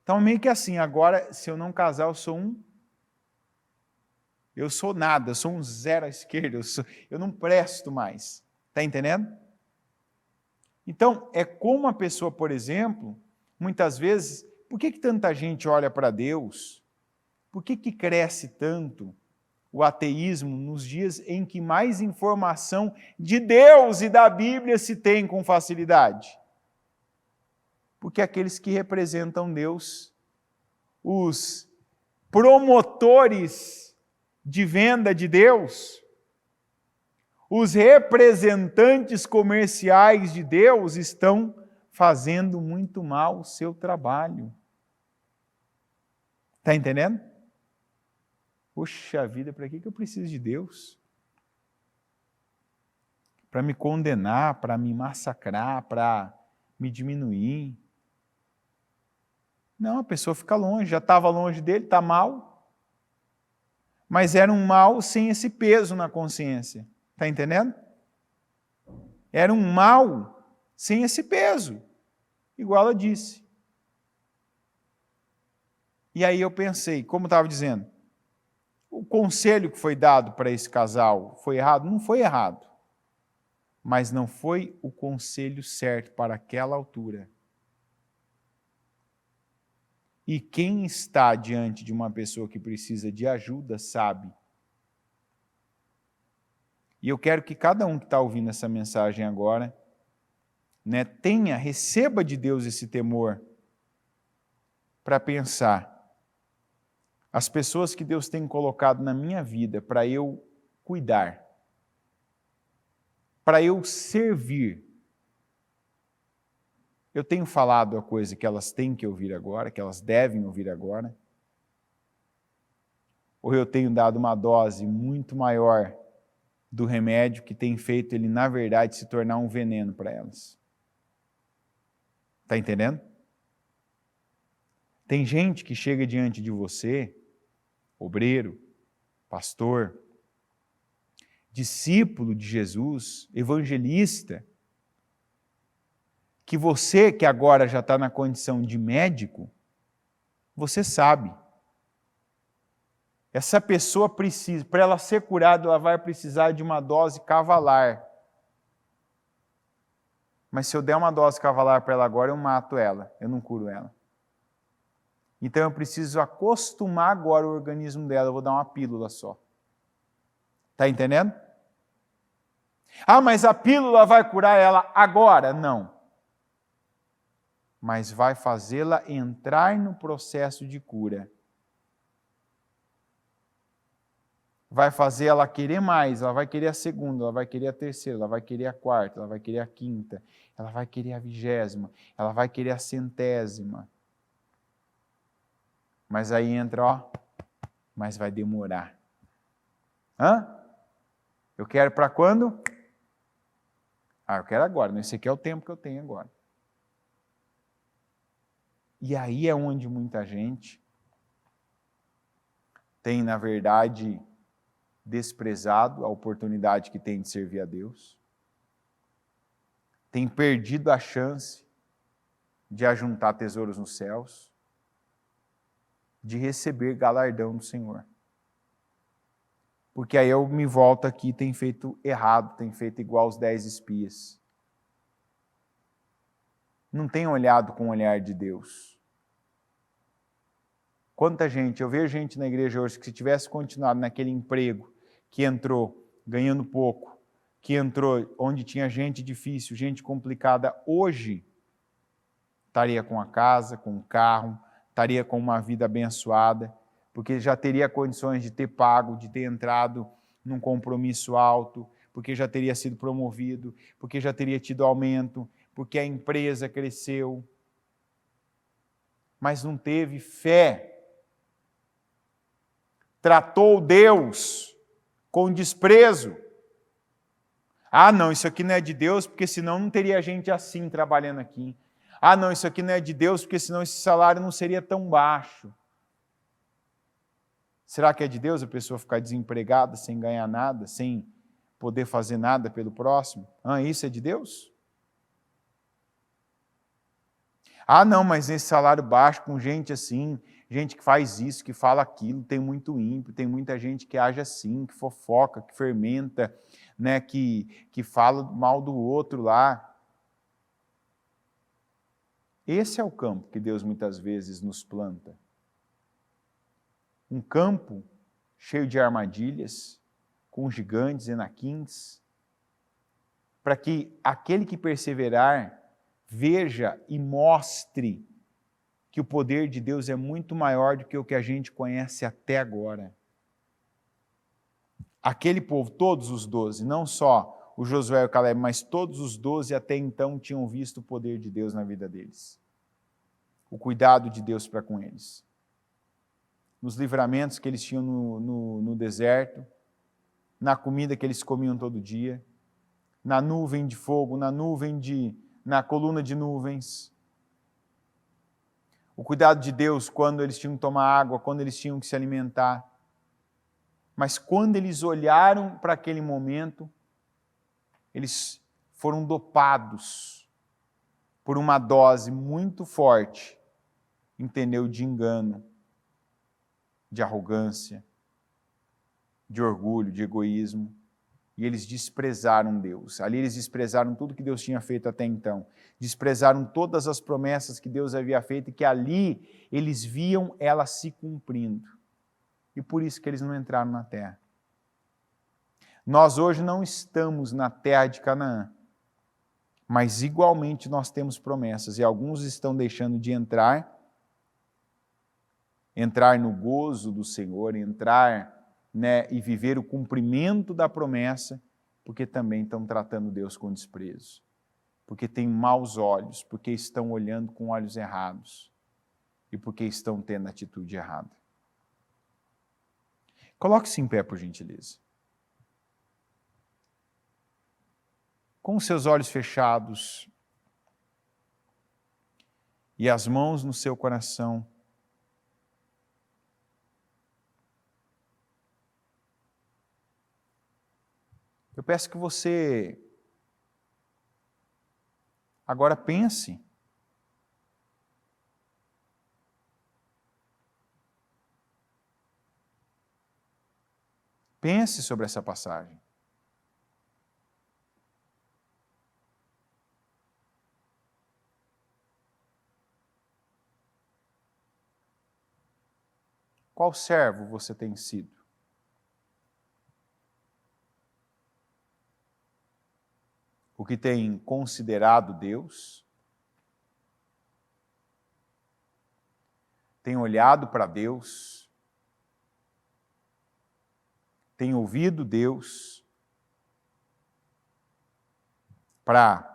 Então, meio que assim, agora, se eu não casar, eu sou nada, eu sou um zero à esquerda, eu não presto mais. Está entendendo? Então, é como a pessoa, por exemplo, muitas vezes, por que tanta gente olha para Deus? Por que cresce tanto o ateísmo nos dias em que mais informação de Deus e da Bíblia se tem com facilidade? Porque aqueles que representam Deus, os promotores de venda de Deus, os representantes comerciais de Deus estão fazendo muito mal o seu trabalho. Está entendendo? Poxa vida, para que eu preciso de Deus? Para me condenar, para me massacrar, para me diminuir. Não, a pessoa fica longe, já estava longe dele, está mal. Mas era um mal sem esse peso na consciência. Está entendendo? Era um mal sem esse peso. Igual ela disse. E aí eu pensei, como estava dizendo, o conselho que foi dado para esse casal foi errado? Não foi errado. Mas não foi o conselho certo para aquela altura. E quem está diante de uma pessoa que precisa de ajuda sabe. E eu quero que cada um que está ouvindo essa mensagem agora, né, receba de Deus esse temor para pensar. As pessoas que Deus tem colocado na minha vida para eu cuidar, para eu servir. Eu tenho falado a coisa que elas têm que ouvir agora, que elas devem ouvir agora? Ou eu tenho dado uma dose muito maior do remédio que tem feito ele, na verdade, se tornar um veneno para elas? Está entendendo? Tem gente que chega diante de você, obreiro, pastor, discípulo de Jesus, evangelista, que você que agora já está na condição de médico, você sabe. Essa pessoa precisa, para ela ser curada, ela vai precisar de uma dose cavalar. Mas se eu der uma dose cavalar para ela agora, eu mato ela, eu não curo ela. Então eu preciso acostumar agora o organismo dela, eu vou dar uma pílula só. Está entendendo? Ah, mas a pílula vai curar ela agora? Não. Mas vai fazê-la entrar no processo de cura. Vai fazer ela querer mais, ela vai querer a segunda, ela vai querer a terceira, ela vai querer a quarta, ela vai querer a quinta, ela vai querer a 20ª, ela vai querer a 100ª. Mas aí entra, ó, mas vai demorar. Eu quero para quando? Eu quero agora, mas esse aqui é o tempo que eu tenho agora. E aí é onde muita gente tem, na verdade, desprezado a oportunidade que tem de servir a Deus, tem perdido a chance de ajuntar tesouros nos céus, de receber galardão do Senhor. porque aí eu me volto aqui e tenho feito errado, tenho feito igual os 10 espias. Não tenho olhado com o olhar de Deus. Quanta gente, eu vejo gente na igreja hoje que se tivesse continuado naquele emprego, que entrou ganhando pouco, que entrou onde tinha gente difícil, gente complicada, hoje estaria com a casa, com o carro, estaria com uma vida abençoada, porque já teria condições de ter pago, de ter entrado num compromisso alto, porque já teria sido promovido, porque já teria tido aumento, porque a empresa cresceu, mas não teve fé. Tratou Deus com desprezo. Ah, não, isso aqui não é de Deus, porque senão não teria gente assim trabalhando aqui. Ah, não, isso aqui não é de Deus, porque senão esse salário não seria tão baixo. Será que é de Deus a pessoa ficar desempregada, sem ganhar nada, sem poder fazer nada pelo próximo? Ah, isso é de Deus? Ah, não, mas nesse salário baixo, com gente assim, gente que faz isso, que fala aquilo, tem muito ímpio, tem muita gente que age assim, que fofoca, que fermenta, né, que fala mal do outro lá. Esse é o campo que Deus muitas vezes nos planta. Um campo cheio de armadilhas, com gigantes, enaquins, para que aquele que perseverar veja e mostre que o poder de Deus é muito maior do que o que a gente conhece até agora. Aquele povo, todos os 12, não só o Josué e o Caleb, mas todos os 12 até então tinham visto o poder de Deus na vida deles. O cuidado de Deus para com eles. Nos livramentos que eles tinham no deserto, na comida que eles comiam todo dia, na nuvem de fogo, na coluna de nuvens. O cuidado de Deus quando eles tinham que tomar água, quando eles tinham que se alimentar. Mas quando eles olharam para aquele momento, eles foram dopados por uma dose muito forte, entendeu? De engano, de arrogância, de orgulho, de egoísmo. E eles desprezaram Deus. Ali eles desprezaram tudo que Deus tinha feito até então. Desprezaram todas as promessas que Deus havia feito e que ali eles viam elas se cumprindo. E por isso que eles não entraram na terra. Nós hoje não estamos na terra de Canaã, mas igualmente nós temos promessas e alguns estão deixando de entrar no gozo do Senhor, entrar, né, e viver o cumprimento da promessa, porque também estão tratando Deus com desprezo, porque têm maus olhos, porque estão olhando com olhos errados e porque estão tendo atitude errada. Coloque-se em pé, por gentileza. Com os seus olhos fechados e as mãos no seu coração, eu peço que você agora pense. Pense sobre essa passagem. Qual servo você tem sido? O que tem considerado Deus? Tem olhado para Deus? Tem ouvido Deus para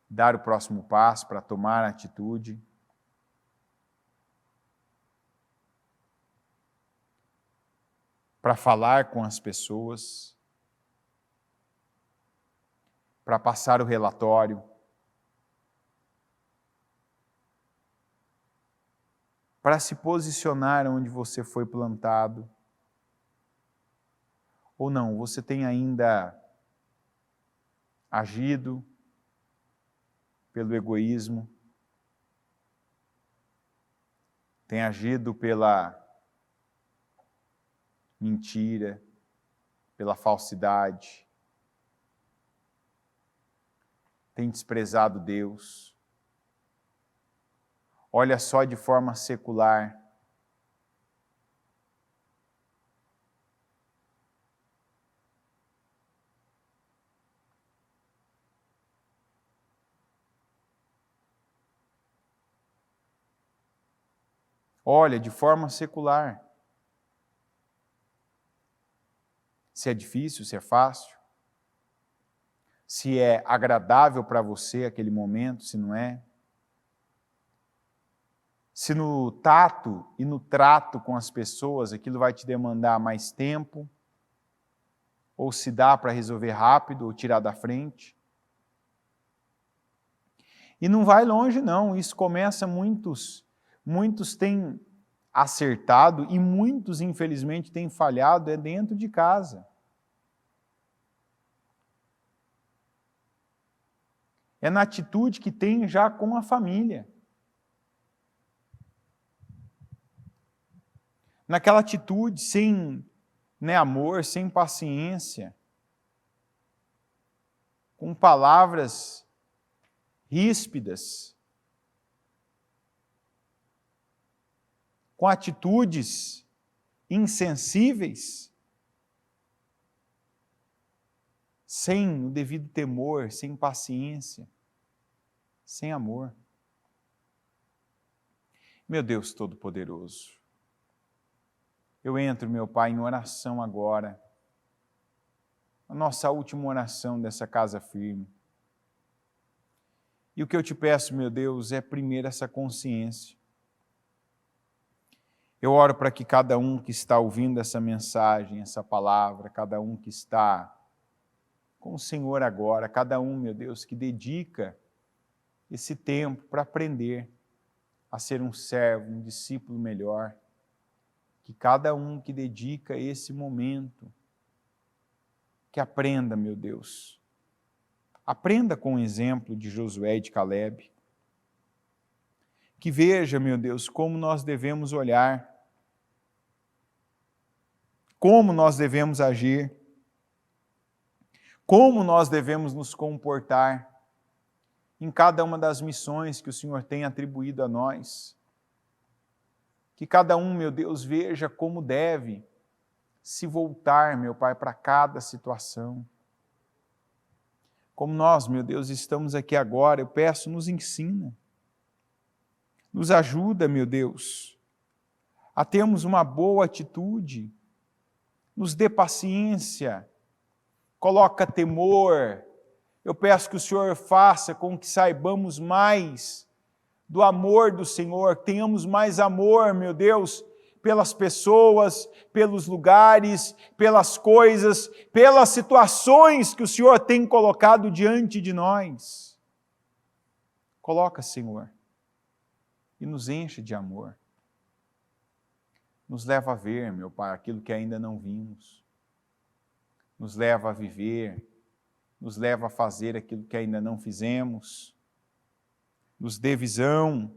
dar o próximo passo, para tomar a atitude? Para falar com as pessoas? Para passar o relatório? Para se posicionar onde você foi plantado? Ou não, você tem ainda agido pelo egoísmo, tem agido pela mentira, pela falsidade, tem desprezado Deus, olha só de forma secular. Olha de forma secular. Se é difícil, se é fácil, se é agradável para você aquele momento, se não é. Se no tato e no trato com as pessoas aquilo vai te demandar mais tempo, ou se dá para resolver rápido ou tirar da frente. E não vai longe não, isso começa muitos têm acertado e muitos infelizmente têm falhado dentro de casa. É na atitude que tem já com a família. Naquela atitude sem amor, sem paciência, com palavras ríspidas, com atitudes insensíveis, sem o devido temor, sem paciência, sem amor. Meu Deus Todo-Poderoso, eu entro, meu Pai, em oração agora, a nossa última oração dessa casa firme. E o que eu te peço, meu Deus, é primeiro essa consciência. Eu oro para que cada um que está ouvindo essa mensagem, essa palavra, cada um que está com o Senhor agora, cada um, meu Deus, que dedica esse tempo para aprender a ser um servo, um discípulo melhor, que cada um que dedica esse momento, que aprenda, meu Deus, aprenda com o exemplo de Josué e de Caleb, que veja, meu Deus, como nós devemos olhar, como nós devemos agir, como nós devemos nos comportar em cada uma das missões que o Senhor tem atribuído a nós. Que cada um, meu Deus, veja como deve se voltar, meu Pai, para cada situação. Como nós, meu Deus, estamos aqui agora, eu peço, nos ensina. Nos ajuda, meu Deus, a termos uma boa atitude. Nos dê paciência. Coloca temor. Eu peço que o Senhor faça com que saibamos mais do amor do Senhor, tenhamos mais amor, meu Deus, pelas pessoas, pelos lugares, pelas coisas, pelas situações que o Senhor tem colocado diante de nós. Coloca, Senhor, e nos enche de amor. Nos leva a ver, meu Pai, aquilo que ainda não vimos. Nos leva a viver, nos leva a fazer aquilo que ainda não fizemos. Nos dê visão.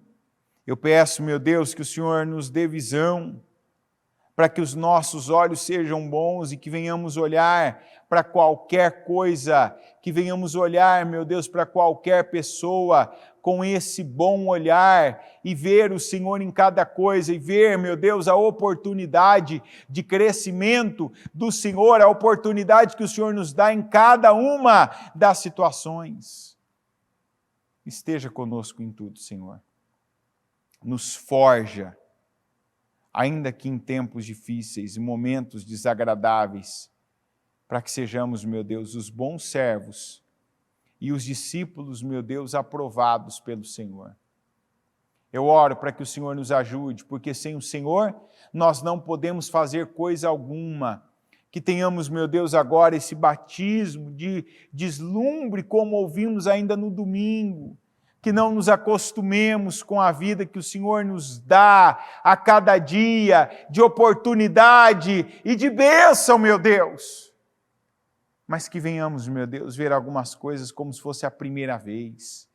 Eu peço, meu Deus, que o Senhor nos dê visão, para que os nossos olhos sejam bons e que venhamos olhar para qualquer coisa, que venhamos olhar, meu Deus, para qualquer pessoa com esse bom olhar e ver o Senhor em cada coisa e ver, meu Deus, a oportunidade de crescimento do Senhor, a oportunidade que o Senhor nos dá em cada uma das situações. Esteja conosco em tudo, Senhor. Nos forja, ainda que em tempos difíceis e momentos desagradáveis, para que sejamos, meu Deus, os bons servos e os discípulos, meu Deus, aprovados pelo Senhor. Eu oro para que o Senhor nos ajude, porque sem o Senhor nós não podemos fazer coisa alguma. Que tenhamos, meu Deus, agora esse batismo de deslumbre, como ouvimos ainda no domingo. Que não nos acostumemos com a vida que o Senhor nos dá a cada dia, de oportunidade e de bênção, meu Deus. Mas que venhamos, meu Deus, ver algumas coisas como se fosse a primeira vez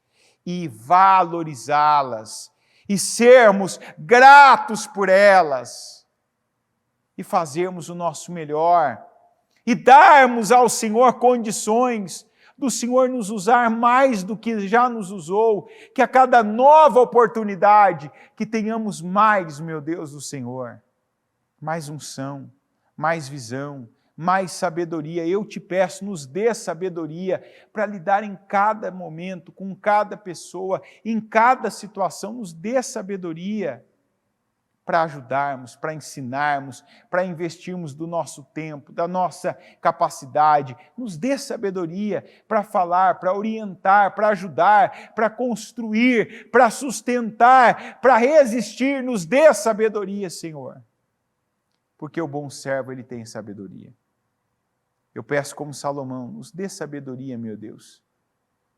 e valorizá-las e sermos gratos por elas e fazermos o nosso melhor e darmos ao Senhor condições do Senhor nos usar mais do que já nos usou, que a cada nova oportunidade, que tenhamos mais, meu Deus, do Senhor, mais unção, mais visão, mais sabedoria. Eu te peço, nos dê sabedoria para lidar em cada momento, com cada pessoa, em cada situação, nos dê sabedoria para ajudarmos, para ensinarmos, para investirmos do nosso tempo, da nossa capacidade. Nos dê sabedoria para falar, para orientar, para ajudar, para construir, para sustentar, para resistir. Nos dê sabedoria, Senhor. Porque o bom servo, ele tem sabedoria. Eu peço como Salomão, nos dê sabedoria, meu Deus,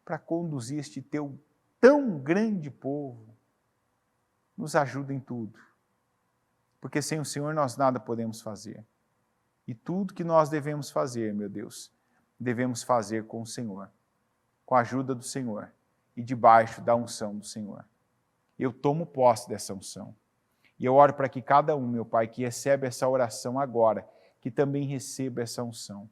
para conduzir este teu tão grande povo. Nos ajuda em tudo. Porque sem o Senhor nós nada podemos fazer. E tudo que nós devemos fazer, meu Deus, devemos fazer com o Senhor, com a ajuda do Senhor e debaixo da unção do Senhor. Eu tomo posse dessa unção. E eu oro para que cada um, meu Pai, que recebe essa oração agora, que também receba essa unção.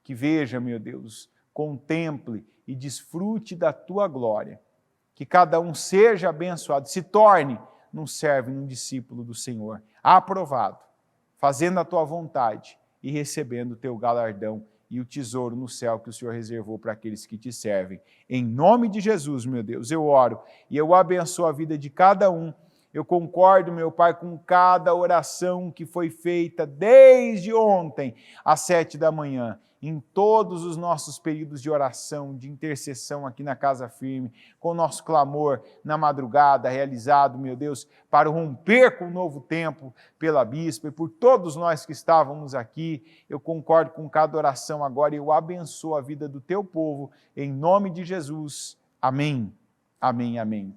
Que veja, meu Deus, contemple e desfrute da Tua glória. Que cada um seja abençoado, se torne num servo e num discípulo do Senhor, aprovado, fazendo a Tua vontade e recebendo o Teu galardão e o tesouro no céu que o Senhor reservou para aqueles que Te servem. Em nome de Jesus, meu Deus, eu oro e eu abençoo a vida de cada um. Eu concordo, meu Pai, com cada oração que foi feita desde ontem, às 7 da manhã, em todos os nossos períodos de oração, de intercessão aqui na Casa Firme, com o nosso clamor na madrugada realizado, meu Deus, para romper com o novo tempo pela Bispa e por todos nós que estávamos aqui. Eu concordo com cada oração agora e eu abençoo a vida do Teu povo, em nome de Jesus. Amém. Amém, amém.